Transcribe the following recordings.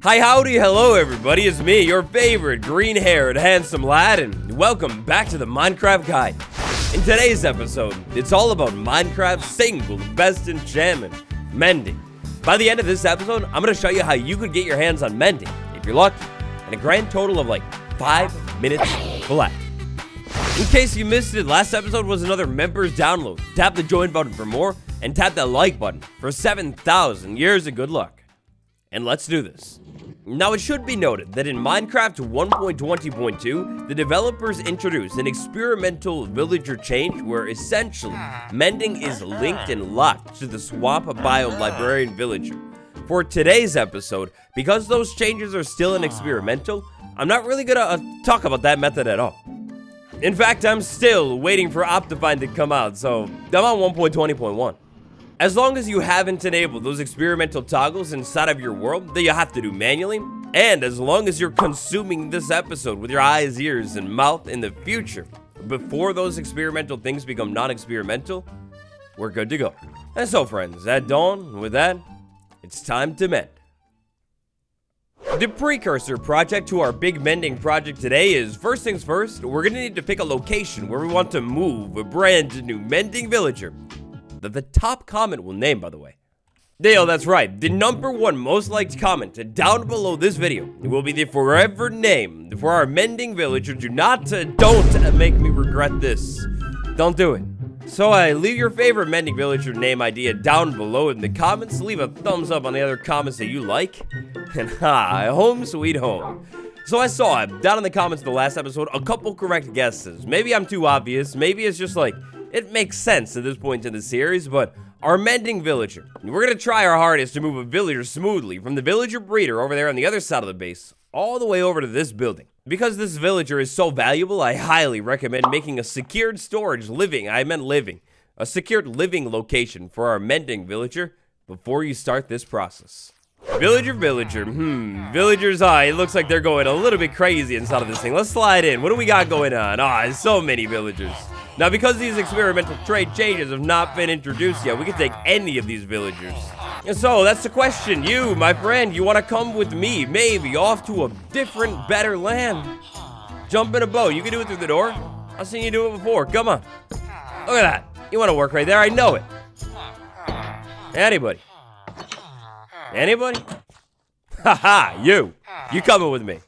Hi, howdy, hello everybody, it's me, your favorite green-haired handsome lad, and welcome back to the Minecraft Guide. In today's episode, it's all about Minecraft's single best enchantment, Mending. By the end of this episode, I'm going to show you how you could get your hands on Mending, if you're lucky, in a grand total of like 5 minutes flat. In case you missed it, last episode was another members download. Tap the join button for more, and tap that like button for 7,000 years of good luck. And let's do this. Now, it should be noted that in Minecraft 1.20.2, the developers introduced an experimental villager change where essentially Mending is linked and locked to the swamp biome librarian villager. For today's episode, because those changes are still an experimental, I'm not really gonna talk about that method at all. In fact, I'm still waiting for Optifine to come out, so I'm on 1.20.1. As long as you haven't enabled those experimental toggles inside of your world that you have to do manually, and as long as you're consuming this episode with your eyes, ears, and mouth in the future, before those experimental things become non-experimental, we're good to go. And so, friends, at dawn, with that, it's time to mend. The precursor project to our big mending project today is, first things first, we're gonna need to pick a location where we want to move a brand new mending villager. That the top comment will name, by the way. Dale, that's right. The #1 most liked comment down below this video will be the forever name for our mending villager. Don't make me regret this. Don't do it. So leave your favorite mending villager name idea down below in the comments. Leave a thumbs up on the other comments that you like. And home sweet home. So I saw down in the comments of the last episode a couple correct guesses. Maybe I'm too obvious. Maybe it's just like, it makes sense at this point in the series, but our mending villager. We're going to try our hardest to move a villager smoothly from the villager breeder over there on the other side of the base all the way over to this building. Because this villager is so valuable, I highly recommend making a secured storage a secured living location for our mending villager before you start this process. Villagers, it looks like they're going a little bit crazy inside of this thing. Let's slide in. What do we got going on? So many villagers. Now, because these experimental trade changes have not been introduced yet, we can take any of these villagers. And so, that's the question. You, my friend, you want to come with me, maybe, off to a different, better land? Jump in a boat. You can do it through the door. I've seen you do it before. Come on. Look at that. You want to work right there? I know it. Anybody? Anybody? Haha, you coming with me.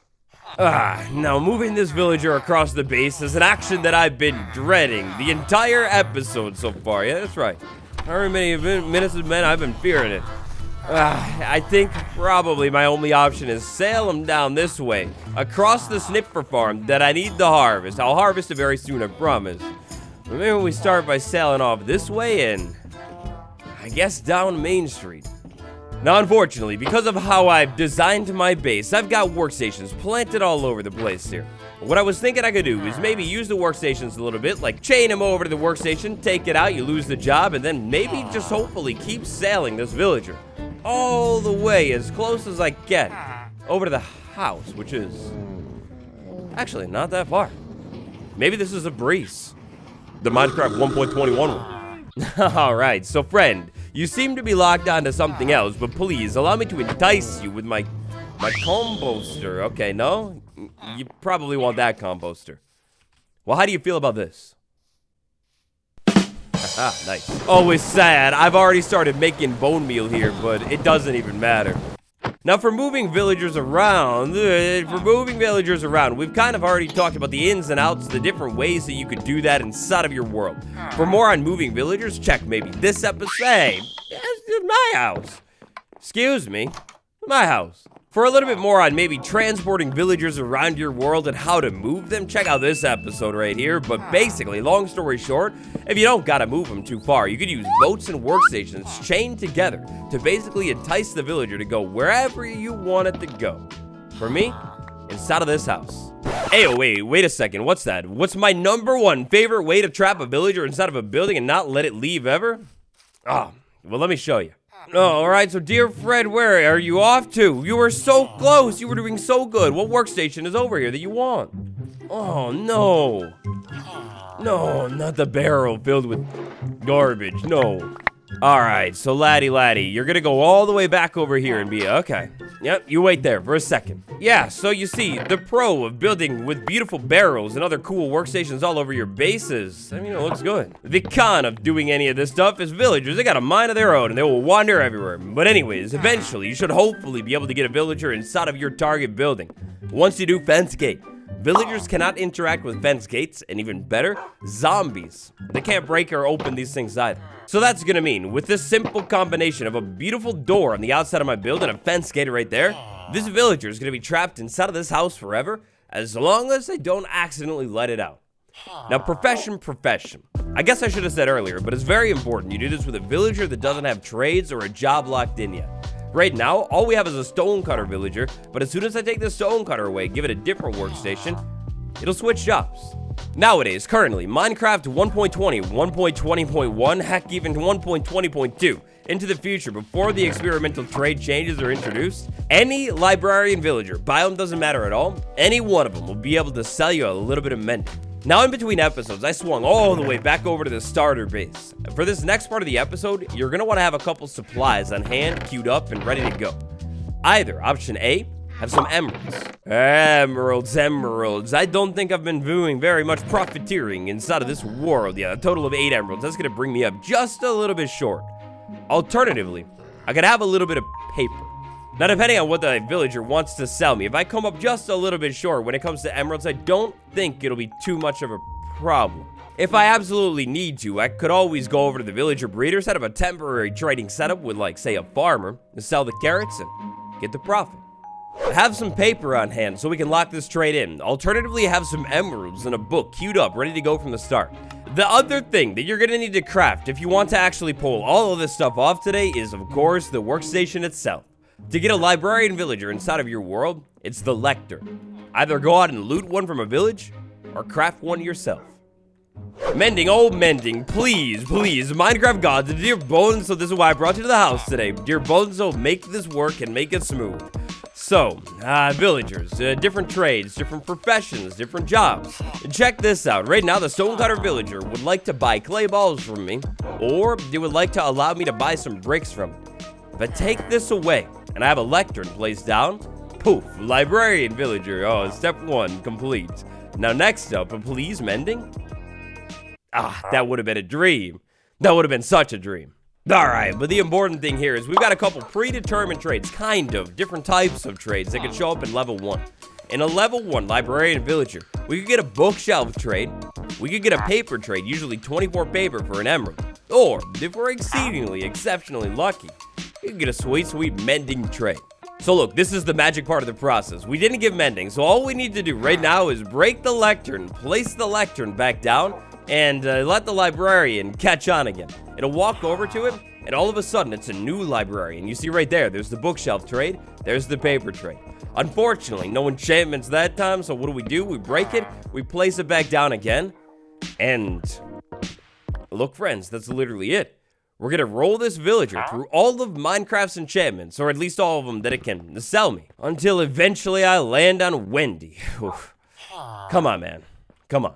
Now moving this villager across the base is an action that I've been dreading the entire episode so far. Yeah, that's right. How many minutes of men I've been fearing it. I think probably my only option is sail him down this way, across the snipper farm that I need to harvest. I'll harvest it very soon, I promise. But maybe we start by sailing off this way and I guess down Main Street. Now, unfortunately, because of how I've designed my base, I've got workstations planted all over the place here. What I was thinking I could do is maybe use the workstations a little bit, like chain them over to the workstation, take it out, you lose the job, and then maybe just hopefully keep sailing this villager all the way as close as I can over to the house, which is actually not that far. Maybe this is a breeze. The Minecraft 1.21 one. Alright, so friend, you seem to be locked onto something else, but please allow me to entice you with my composter. Okay, no? You probably want that composter. Well, how do you feel about this? Nice. Always sad. I've already started making bone meal here, but it doesn't even matter. Now, for moving villagers around, we've kind of already talked about the ins and outs, the different ways that you could do that inside of your world. For more on moving villagers, check maybe this episode. Hey, this is my house. Excuse me, my house. For a little bit more on maybe transporting villagers around your world and how to move them, check out this episode right here. But basically, long story short, if you don't gotta move them too far, you could use boats and workstations chained together to basically entice the villager to go wherever you want it to go. For me, inside of this house. Hey, wait a second, what's that? What's my #1 favorite way to trap a villager inside of a building and not let it leave ever? Well, let me show you. Alright, so dear Fred, where are you off to? You were so close, you were doing so good. What workstation is over here that you want? Oh, no. No, not the barrel filled with garbage, no. Alright, so laddie, you're gonna go all the way back over here and be, okay. Yep, you wait there for a second. Yeah, so you see, the pro of building with beautiful barrels and other cool workstations all over your bases, I mean, it looks good. The con of doing any of this stuff is villagers, they got a mind of their own and they will wander everywhere. But anyways, eventually, you should hopefully be able to get a villager inside of your target building. Once you do, fence gate. Villagers cannot interact with fence gates, and even better, zombies. They can't break or open these things either. So that's gonna mean, with this simple combination of a beautiful door on the outside of my build and a fence gate right there, this villager is gonna be trapped inside of this house forever, as long as I don't accidentally let it out. Now, profession. I guess I should have said earlier, but it's very important you do this with a villager that doesn't have trades or a job locked in yet. Right now, all we have is a stonecutter villager, but as soon as I take the stonecutter away, give it a different workstation, it'll switch jobs. Nowadays, currently, Minecraft 1.20, 1.20.1, heck, even 1.20.2. Into the future, before the experimental trade changes are introduced, any librarian villager, biome doesn't matter at all, any one of them will be able to sell you a little bit of mending. Now, in between episodes, I swung all the way back over to the starter base. For this next part of the episode, you're going to want to have a couple supplies on hand, queued up, and ready to go. Either option A, have some emeralds. Emeralds. I don't think I've been doing very much profiteering inside of this world. Yeah, a total of 8 emeralds. That's going to bring me up just a little bit short. Alternatively, I could have a little bit of paper. Now, depending on what the villager wants to sell me, if I come up just a little bit short when it comes to emeralds, I don't think it'll be too much of a problem. If I absolutely need to, I could always go over to the villager breeder, set up a temporary trading setup with, like, say, a farmer, and sell the carrots and get the profit. Have some paper on hand so we can lock this trade in. Alternatively, have some emeralds and a book queued up, ready to go from the start. The other thing that you're going to need to craft if you want to actually pull all of this stuff off today is, of course, the workstation itself. To get a librarian villager inside of your world, it's the lectern. Either go out and loot one from a village, or craft one yourself. Mending, oh Mending, please, Minecraft gods, dear Bones, so this is why I brought you to the house today. Dear Bones, so make this work and make it smooth. So, villagers, different trades, different professions, different jobs. And check this out, right now the stonecutter villager would like to buy clay balls from me, or they would like to allow me to buy some bricks from them. If I take this away, and I have a lectern placed down, poof, librarian villager, oh, step 1 complete. Now next up, please Mending. That would have been a dream. That would have been such a dream. Alright, but the important thing here is we've got a couple predetermined trades, kind of, different types of trades that can show up in level 1. In a level 1 librarian villager, we could get a bookshelf trade, we could get a paper trade, usually 24 paper for an emerald, or, if we're exceptionally lucky, you can get a sweet mending trade. So look, this is the magic part of the process. We didn't give mending, so all we need to do right now is break the lectern, place the lectern back down, and let the librarian catch on again. It'll walk over to it, and all of a sudden, it's a new librarian. You see right there, there's the bookshelf trade, there's the paper trade. Unfortunately, no enchantments that time, so what do? We break it, we place it back down again, and look, friends, that's literally it. We're gonna roll this villager through all of Minecraft's enchantments, or at least all of them that it can sell me, until eventually I land on Wendy. Oof. Come on, man. Come on.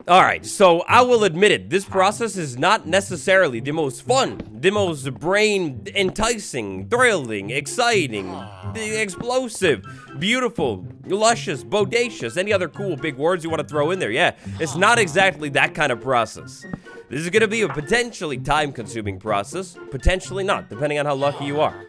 Alright, so I will admit it, this process is not necessarily the most fun, the most brain enticing, thrilling, exciting, explosive, beautiful, luscious, bodacious, any other cool big words you want to throw in there. Yeah, it's not exactly that kind of process. This is going to be a potentially time-consuming process, potentially not, depending on how lucky you are.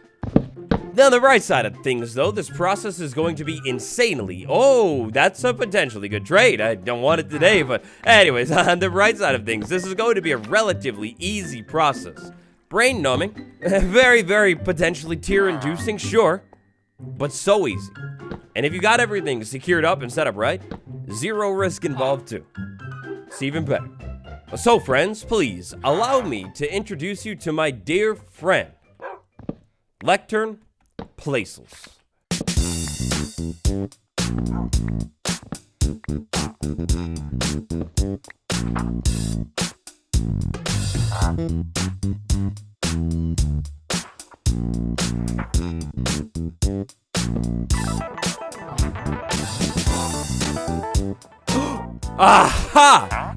Now, on the right side of things, though, this process is going to be insanely... Oh, that's a potentially good trade. I don't want it today, but anyways, on the right side of things, this is going to be a relatively easy process. Brain-numbing, very potentially tear-inducing, sure, but so easy. And if you got everything secured up and set up right, zero risk involved, too. It's even better. So, friends, please, allow me to introduce you to my dear friend, Lectern Placels. Aha!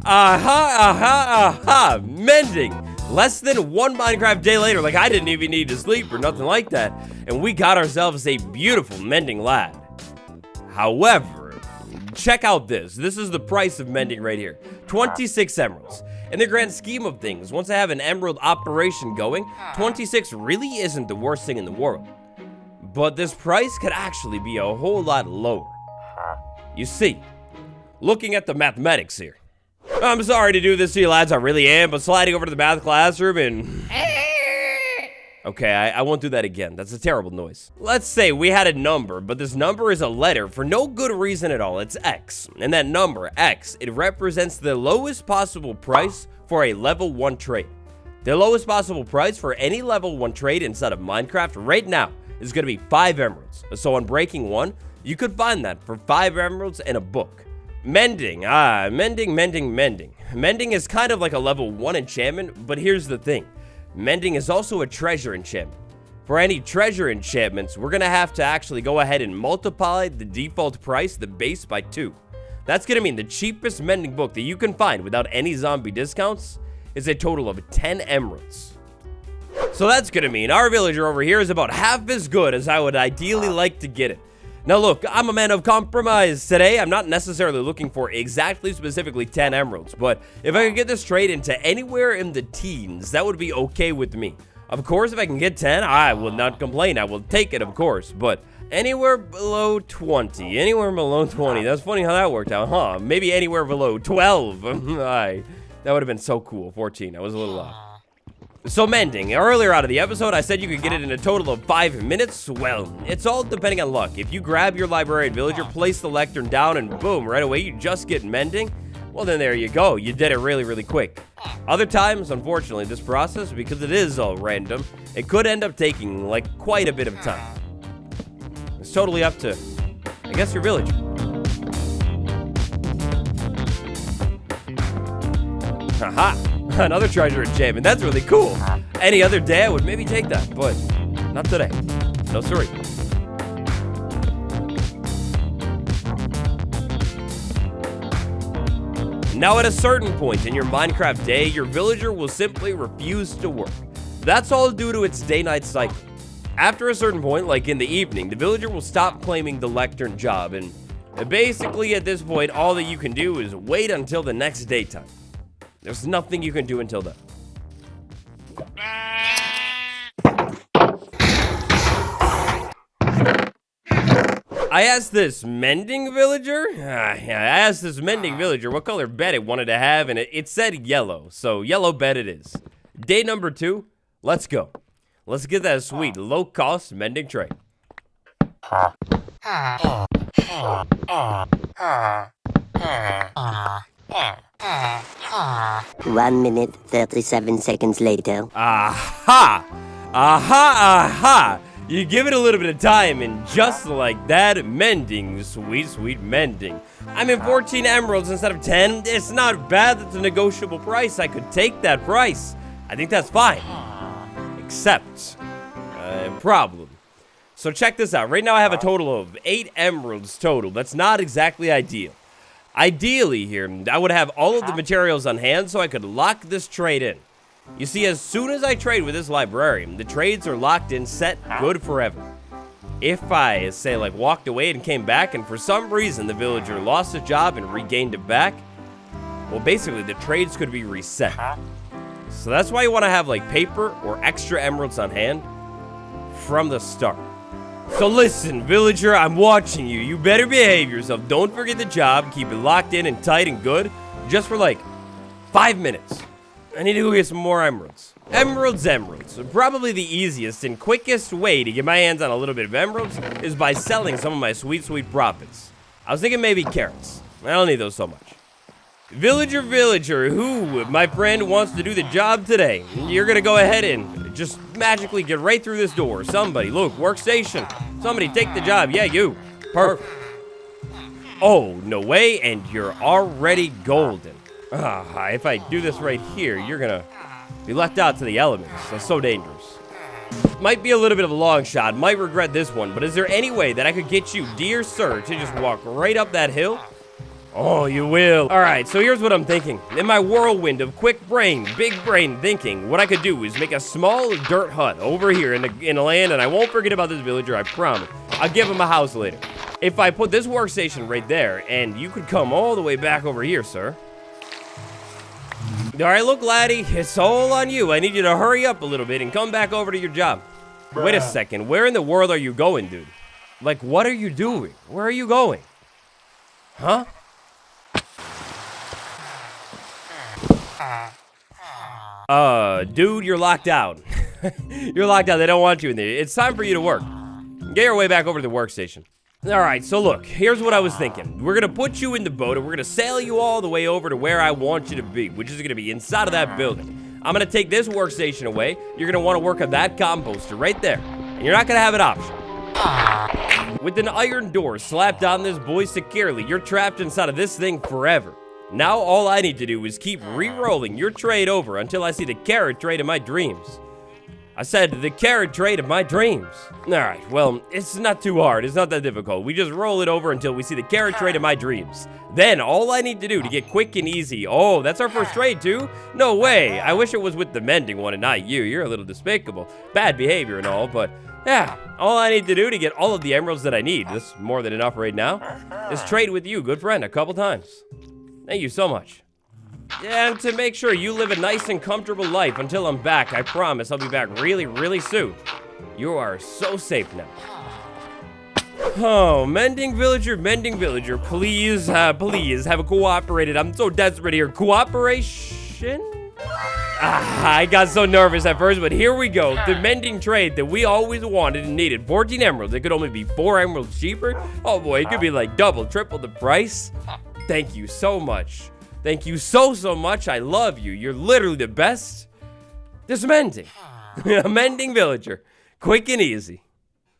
Mending! Less than one Minecraft day later, like I didn't even need to sleep or nothing like that, and we got ourselves a beautiful mending lad. However, check out this. This is the price of mending right here. 26 emeralds. In the grand scheme of things, once I have an emerald operation going, 26 really isn't the worst thing in the world. But this price could actually be a whole lot lower. You see, looking at the mathematics here. I'm sorry to do this to you lads, I really am, but sliding over to the math classroom and... Okay, I won't do that again. That's a terrible noise. Let's say we had a number, but this number is a letter for no good reason at all. It's X. And that number, X, it represents the lowest possible price for a level 1 trade. The lowest possible price for any level 1 trade inside of Minecraft right now is going to be 5 emeralds. So on breaking 1, you could find that for 5 emeralds and a book. Mending. Mending is kind of like a level 1 enchantment, but here's the thing. Mending is also a treasure enchantment. For any treasure enchantments, we're going to have to actually go ahead and multiply the default price, the base, by 2. That's going to mean the cheapest mending book that you can find without any zombie discounts is a total of 10 emeralds. So that's going to mean our villager over here is about half as good as I would ideally like to get it. Now look, I'm a man of compromise today. I'm not necessarily looking for exactly specifically 10 emeralds, but if I could get this trade into anywhere in the teens, that would be okay with me. Of course, if I can get 10, I will not complain. I will take it, of course, but anywhere below 20, that's funny how that worked out, huh? Maybe anywhere below 12. That would have been so cool. 14, I was a little off. So mending, earlier out of the episode, I said you could get it in a total of 5 minutes. Well, it's all depending on luck. If you grab your librarian villager, place the lectern down, and boom, right away you just get mending, well then there you go. You did it really, really quick. Other times, unfortunately, this process, because it is all random, it could end up taking like quite a bit of time. It's totally up to, I guess, your villager. Haha. Another treasure enchantment. That's really cool. Any other day, I would maybe take that, but not today. No, sorry. Now, at a certain point in your Minecraft day, your villager will simply refuse to work. That's all due to its day-night cycle. After a certain point, like in the evening, the villager will stop claiming the lectern job, and basically at this point, all that you can do is wait until the next daytime. There's nothing you can do until then. I asked this mending villager, what color bed it wanted to have, and it said yellow, so yellow bed it is. Day number 2, let's go. Let's get that sweet low-cost mending trade. 1 minute, 37 seconds later. Aha! Aha! You give it a little bit of time, and just like that, mending, sweet, sweet mending. I'm in 14 emeralds instead of 10. It's not bad. That's a negotiable price. I could take that price. I think that's fine. Except, problem. So check this out. Right now I have a total of 8 emeralds total. That's not exactly ideal. Ideally here, I would have all of the materials on hand so I could lock this trade in. You see, as soon as I trade with this librarian, the trades are locked in, set, good forever. If I, say, like, walked away and came back, and for some reason the villager lost his job and regained it back, well, basically, the trades could be reset. So that's why you want to have, like, paper or extra emeralds on hand from the start. So listen, villager, I'm watching you. You better behave yourself. Don't forget the job. Keep it locked in and tight and good. Just for like 5 minutes. I need to go get some more emeralds. Emeralds. Probably the easiest and quickest way to get my hands on a little bit of emeralds is by selling some of my sweet, sweet profits. I was thinking maybe carrots. I don't need those so much. Villager, who, my friend, wants to do the job today? You're gonna go ahead and just magically get right through this door. Somebody, look, workstation. Somebody take the job. Yeah, you. Perfect. Oh, no way, and you're already golden. If I do this right here, you're gonna be left out to the elements. That's so dangerous. Might be a little bit of a long shot. Might regret this one, but is there any way that I could get you, dear sir, to just walk right up that hill? Oh, you will. All right, so here's what I'm thinking. In my whirlwind of quick brain, big brain thinking, what I could do is make a small dirt hut over here in the land, and I won't forget about this villager, I promise. I'll give him a house later. If I put this workstation right there, and you could come all the way back over here, sir. All right, look, laddie, it's all on you. I need you to hurry up a little bit and come back over to your job. Wait a second, where in the world are you going, dude? Like, what are you doing? Where are you going? Huh? Dude, you're locked out. You're locked out. They don't want you in there. It's time for you to work. Get your way back over to the workstation. All right, so look, here's what I was thinking. We're gonna put you in the boat and we're gonna sail you all the way over to where I want you to be, which is gonna be inside of that building. I'm gonna take this workstation away. You're gonna wanna work on that composter right there. And you're not gonna have an option. With an iron door slapped on this boy securely, you're trapped inside of this thing forever. Now all I need to do is keep re-rolling your trade over until I see the carrot trade of my dreams. I said the carrot trade of my dreams. Alright, well, it's not too hard. It's not that difficult. We just roll it over until we see the carrot trade of my dreams. Then all I need to do to get quick and easy. Oh, that's our first trade too? No way. I wish it was with the mending one and not you. You're a little despicable. Bad behavior and all, but yeah, all I need to do to get all of the emeralds that I need, this is more than enough right now, is trade with you, good friend, a couple times. Thank you so much. Yeah, and to make sure you live a nice and comfortable life until I'm back, I promise I'll be back really, really soon. You are so safe now. Oh, Mending Villager, please, please, have a cooperated. I'm so desperate here. Cooperation? I got so nervous at first, but here we go. The mending trade that we always wanted and needed. 14 emeralds. It could only be 4 emeralds cheaper. Oh boy, it could be like double, triple the price. Thank you so much. Thank you so much. I love you. You're literally the best. This mending. A mending villager. Quick and easy.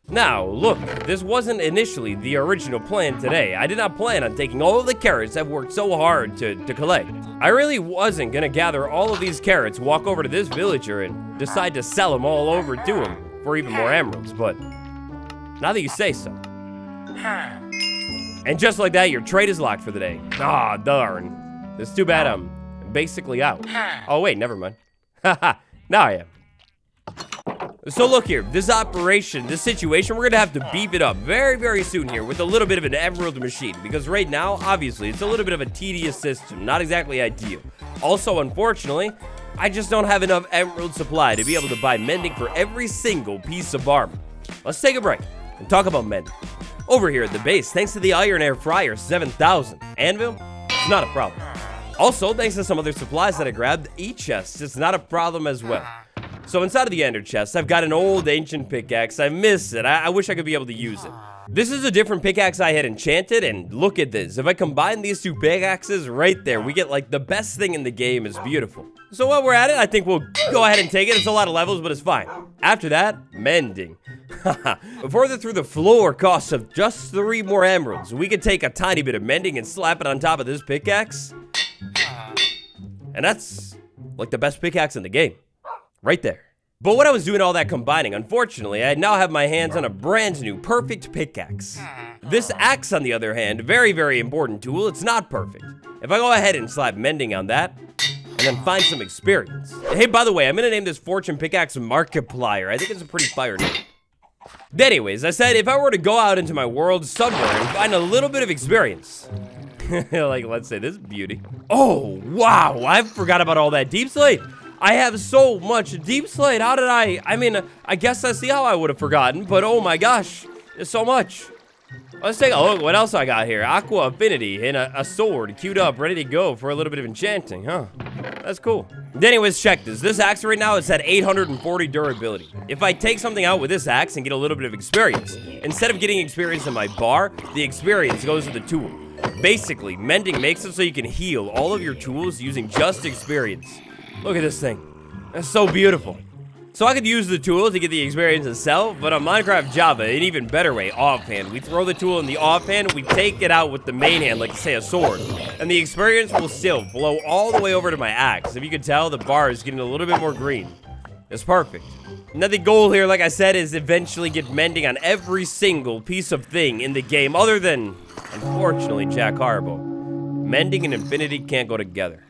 Now, look, this wasn't initially the original plan today. I did not plan on taking all of the carrots I've worked so hard to collect. I really wasn't gonna gather all of these carrots, walk over to this villager, and decide to sell them all over to him for even more emeralds, but now that you say so. And just like that, your trade is locked for the day. Ah, darn. It's too bad I'm basically out. Oh, wait, never mind. Haha, now I am. So look here, this operation, this situation, we're gonna have to beef it up very, very soon here with a little bit of an emerald machine, because right now, obviously, it's a little bit of a tedious system, not exactly ideal. Also, unfortunately, I just don't have enough emerald supply to be able to buy mending for every single piece of armor. Let's take a break and talk about mending. Over here at the base, thanks to the Iron Air Fryer 7000, anvil, it's not a problem. Also, thanks to some other supplies that I grabbed, the E-chest is not a problem as well. So inside of the ender chest, I've got an old ancient pickaxe. I miss it. I wish I could be able to use it. This is a different pickaxe I had enchanted, and look at this. If I combine these two pickaxes right there, we get like the best thing in the game. Is beautiful. So while we're at it, I think we'll go ahead and take it. It's a lot of levels, but it's fine. After that, mending. Further through the floor costs of just 3 more emeralds. We could take a tiny bit of mending and slap it on top of this pickaxe. And that's like the best pickaxe in the game. Right there. But when I was doing all that combining, unfortunately, I now have my hands on a brand new perfect pickaxe. This axe, on the other hand, very, very important tool. It's not perfect. If I go ahead and slap mending on that, and then find some experience. Hey, by the way, I'm gonna name this fortune pickaxe Markiplier. I think it's a pretty fire name. Anyways, I said if I were to go out into my world somewhere and find a little bit of experience, like let's say this beauty. Oh, wow, I forgot about all that deep slate. I have so much deep slate. How did I mean, I guess I see how I would have forgotten, but oh my gosh, there's so much. Let's take a look. What else I got here? Aqua Affinity and a sword queued up, ready to go for a little bit of enchanting, huh? That's cool. Anyways, check this. This axe right now is at 840 durability. If I take something out with this axe and get a little bit of experience, instead of getting experience in my bar, the experience goes to the tool. Basically, mending makes it so you can heal all of your tools using just experience. Look at this thing. That's so beautiful. So I could use the tool to get the experience itself, but on Minecraft Java, an even better way, offhand. We throw the tool in the offhand, we take it out with the main hand, like say a sword, and the experience will still flow all the way over to my axe. If you can tell, the bar is getting a little bit more green. It's perfect. Now the goal here, like I said, is eventually get mending on every single piece of thing in the game, other than, unfortunately, Jack Harbaugh. Mending and infinity can't go together.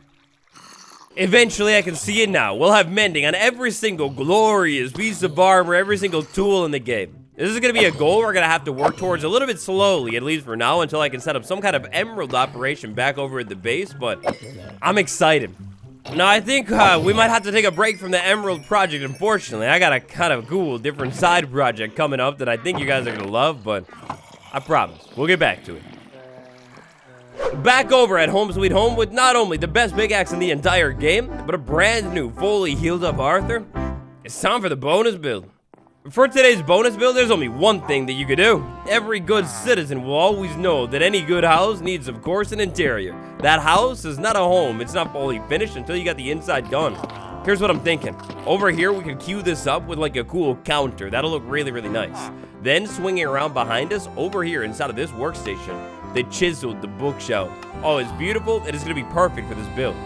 Eventually, I can see it now. We'll have mending on every single glorious piece of armor, every single tool in the game. This is going to be a goal we're going to have to work towards a little bit slowly, at least for now, until I can set up some kind of emerald operation back over at the base, but I'm excited. Now, I think we might have to take a break from the emerald project, unfortunately. I got a kind of cool, different side project coming up that I think you guys are going to love, but I promise, we'll get back to it. Back over at Home Sweet Home with not only the best pickaxe in the entire game, but a brand new, fully healed up Arthur. It's time for the bonus build. For today's bonus build, there's only one thing that you could do. Every good citizen will always know that any good house needs, of course, an interior. That house is not a home. It's not fully finished until you got the inside done. Here's what I'm thinking. Over here, we could queue this up with like a cool counter. That'll look really, really nice. Then swinging around behind us, over here inside of this workstation, they chiseled the bookshelf. Oh, it's beautiful. It is going to be perfect for this build.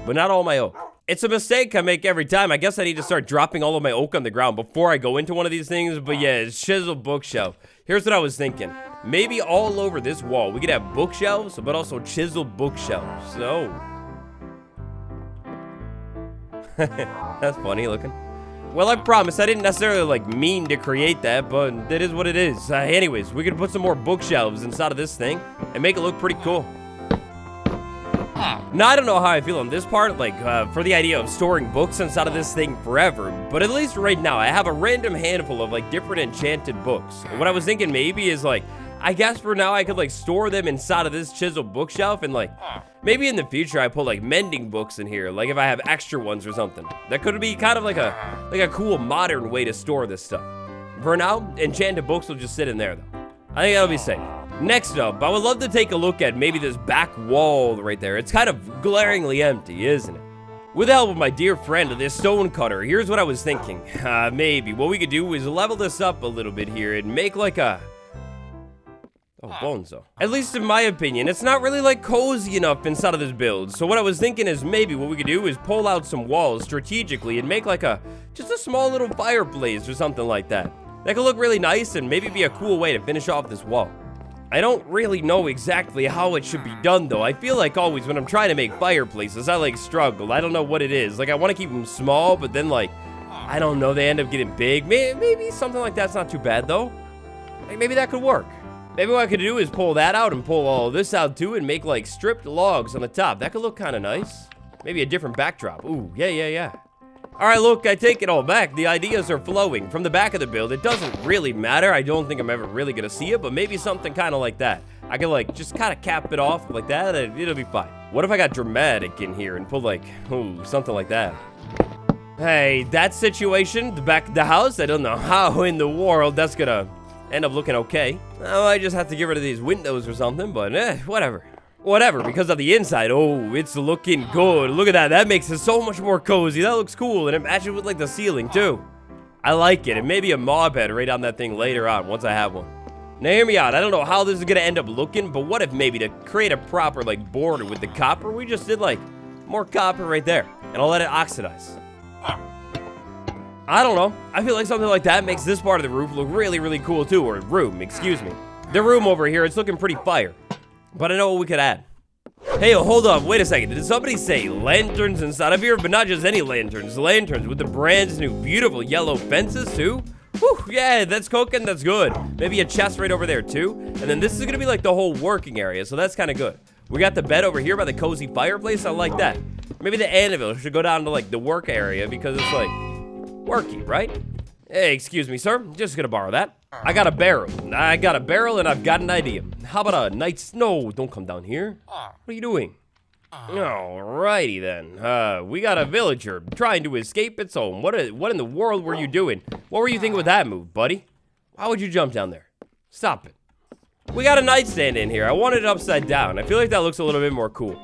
But not all my oak. It's a mistake I make every time. I guess I need to start dropping all of my oak on the ground before I go into one of these things. But yeah, it's chiseled bookshelf. Here's what I was thinking. Maybe all over this wall, we could have bookshelves, but also chiseled bookshelves. So... that's funny looking. Well, I promise I didn't necessarily like mean to create that, but it is what it is. Anyways, we could put some more bookshelves inside of this thing and make it look pretty cool. Now, I don't know how I feel on this part, like, for the idea of storing books inside of this thing forever, but at least right now, I have a random handful of, like, different enchanted books. And what I was thinking maybe is, like, I guess for now, I could, like, store them inside of this chiseled bookshelf, and, like, maybe in the future, I put, like, mending books in here, like, if I have extra ones or something. That could be kind of like a cool modern way to store this stuff. For now, enchanted books will just sit in there, though. I think that'll be safe. Next up, I would love to take a look at maybe this back wall right there. It's kind of glaringly empty, isn't it? With the help of my dear friend, this stone cutter, here's what I was thinking. Maybe what we could do is level this up a little bit here and make like a... oh, bonzo. At least in my opinion, it's not really like cozy enough inside of this build. So what I was thinking is maybe what we could do is pull out some walls strategically and make like just a small little fireplace or something like that. That could look really nice and maybe be a cool way to finish off this wall. I don't really know exactly how it should be done though. I feel like always when I'm trying to make fireplaces, I like struggle. I don't know what it is. Like I want to keep them small, but then like, I don't know, they end up getting big. Maybe something like that's not too bad though. Like, maybe that could work. Maybe what I could do is pull that out and pull all of this out too and make like stripped logs on the top. That could look kind of nice. Maybe a different backdrop. Ooh, yeah. All right, look, I take it all back. The ideas are flowing from the back of the build. It doesn't really matter. I don't think I'm ever really going to see it, but maybe something kind of like that. I could like just kind of cap it off like that and it'll be fine. What if I got dramatic in here and put like, ooh, something like that? Hey, that situation, the back of the house, I don't know how in the world that's going to end up looking okay. Oh, I just have to get rid of these windows or something, but whatever. Whatever, because of the inside, oh, it's looking good. Look at that, that makes it so much more cozy. That looks cool, and it matches with like the ceiling too. I like it, and maybe a mob head right on that thing later on, once I have one. Now hear me out, I don't know how this is gonna end up looking, but what if maybe to create a proper like border with the copper, we just did like more copper right there, and I'll let it oxidize. I don't know, I feel like something like that makes this part of the roof look really, really cool too, or room, excuse me. The room over here, it's looking pretty fire. But I know what we could add. Hey, hold up, wait a second. Did somebody say lanterns inside of here? But not just any lanterns. Lanterns with the brand new beautiful yellow fences too. Whew, yeah, that's cooking, that's good. Maybe a chest right over there too. And then this is gonna be like the whole working area, so that's kind of good. We got the bed over here by the cozy fireplace, I like that. Maybe the anvil should go down to like the work area because it's like worky, right? Hey, excuse me, sir. Just gonna borrow that. I got a barrel and I've got an idea. How about a night's... No, don't come down here. What are you doing? Alrighty then. We got a villager trying to escape its home. What in the world were you doing? What were you thinking with that move, buddy? Why would you jump down there? Stop it. We got a nightstand in here. I want it upside down. I feel like that looks a little bit more cool.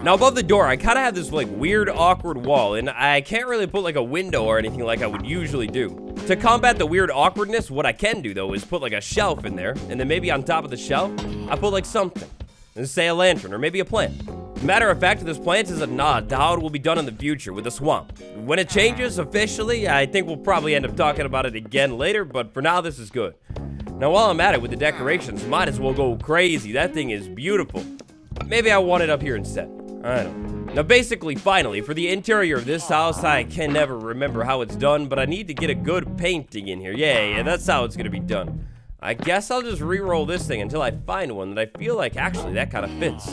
Now above the door, I kind of have this like weird, awkward wall, and I can't really put like a window or anything like I would usually do. To combat the weird awkwardness, what I can do though is put like a shelf in there, and then maybe on top of the shelf, I put like something. And say a lantern, or maybe a plant. Matter of fact, this plant is a nod to how it will be done in the future with the swamp. When it changes officially, I think we'll probably end up talking about it again later, but for now, this is good. Now, while I'm at it with the decorations, might as well go crazy. That thing is beautiful. maybe I want it up here instead. I don't know. Now basically, finally, for the interior of this house, I can never remember how it's done, but I need to get a good painting in here. Yeah, that's how it's gonna be done. I guess I'll just re-roll this thing until I find one that I feel like actually that kind of fits.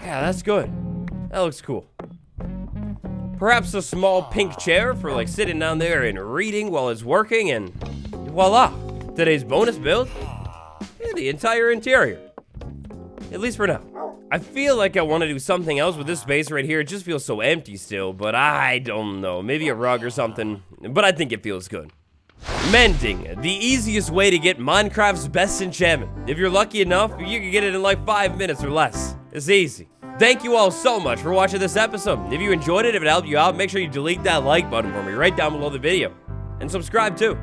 Yeah, that's good. That looks cool. Perhaps a small pink chair for like sitting down there and reading while it's working, and voila, today's bonus build, and the entire interior. At least for now. I feel like I want to do something else with this space right here. It just feels so empty still, but I don't know. Maybe a rug or something, but I think it feels good. Mending, the easiest way to get Minecraft's best enchantment. If you're lucky enough, you can get it in like 5 minutes or less. It's easy. Thank you all so much for watching this episode. If you enjoyed it, if it helped you out, make sure you delete that like button for me right down below the video. And subscribe too.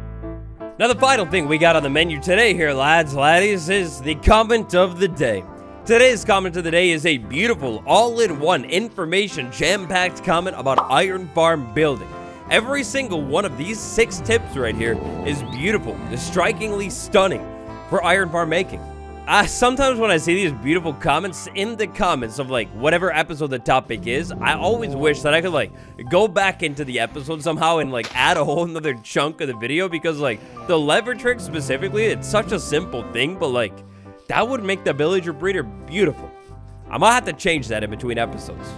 Now the final thing we got on the menu today here, lads, laddies, is the comment of the day. Today's comment of the day is a beautiful, all-in-one, information jam-packed comment about iron farm building. Every single one of these 6 tips right here is beautiful, is strikingly stunning for iron farm making. Sometimes when I see these beautiful comments in the comments of like whatever episode the topic is, I always wish that I could like go back into the episode somehow and like add a whole nother chunk of the video, because like the lever trick specifically, it's such a simple thing, but like that would make the villager breeder beautiful. I might have to change that in between episodes.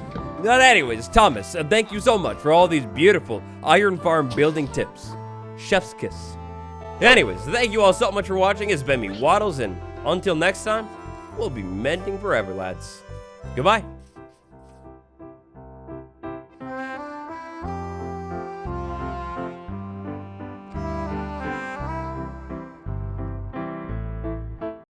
But anyways, Thomas, thank you so much for all these beautiful iron farm building tips. Chef's kiss. Anyways, thank you all so much for watching. It's been me, Waddles, and until next time, we'll be mending forever, lads. Goodbye.